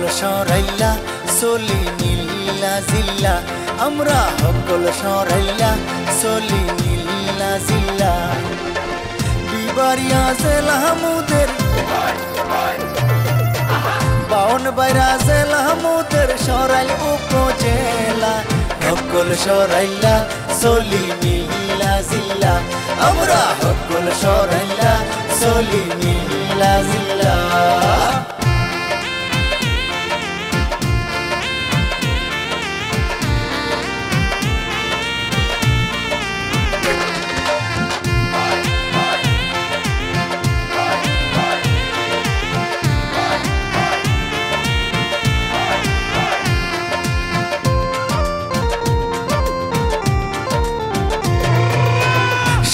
হকল সরাইলা চলি নীলা জিল্লা আমরা হকল সরাইলা চলি নীলা জিল্লা বিবারিয়া জেলা হামুদের বাউন বাইরা জেলা হামুদের সরাইল উপজেলা হকল সরাইলা চলি নীলা জিল্লা আমরা হকল সরাইলা চলি নীলা জিল্লা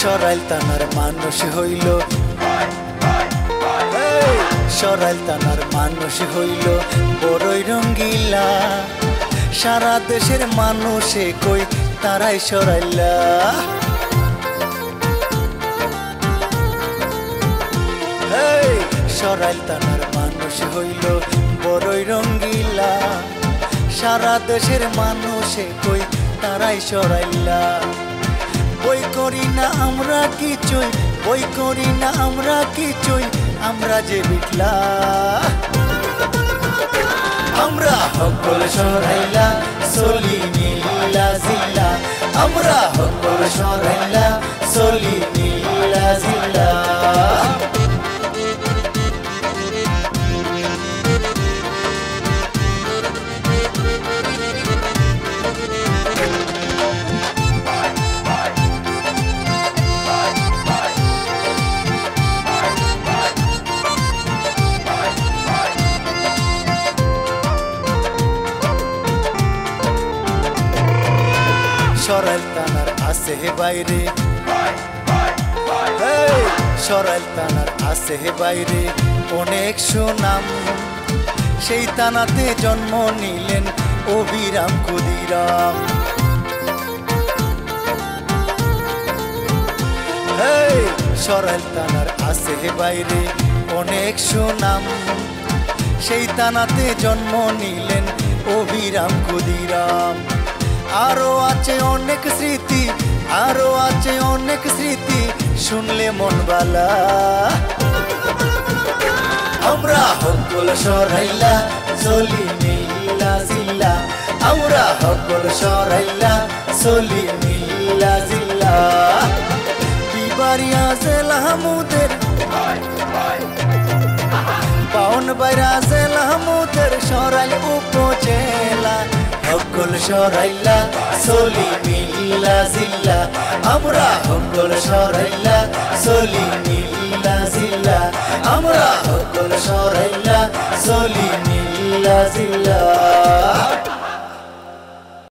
সরাইল থানার মানুষ হইল সরাইল থানার মানুষ হইল বড়ই রঙ্গিলা সারা দেশের মানুষে কই তারাই সরাইলা সরাইল থানার মানুষ হইল বড়ই রঙ্গিলা সারা দেশের মানুষে কই তারাই সরাইলা বই করি না আমরা কিছুই বই করি না আমরা কিছুই আমরা যে বিটলা আমরা হকল সরাইলা চলি নীলা জিল্লা আমরা হকল সরাইলা চলি নীলা জিল্লা সরাইল থানার আছে বাইরে সরাইল থানার আছে বাইরে অনেক সুনাম সেই থানাতে জন্ম নিলেন অবিরাম ক্ষুদিরাম সরাইল থানার আছে বাইরে অনেক সুনাম সেই থানাতে জন্ম নিলেন অবিরাম ক্ষুদিরাম আরো আছে অনেক স্মৃতি আরো আছে অনেক স্মৃতি শুনলে মন বালা আমরা হকল সরাইলা চলি নীলা জিল্লা আমরা হকল সরাইলা চলি নীলা জিল্লা বিবারিয়া জেলা হামুদের বাউন বাইরা জেলা হামুদের সরাইল উপজেলা হকল সরাইলা চলি নীলা জিল্লা আমরা হকল সরাইলা চলি নীলা জিল্লা আমরা হকল সরাইলা চলি নীলা জিল্লা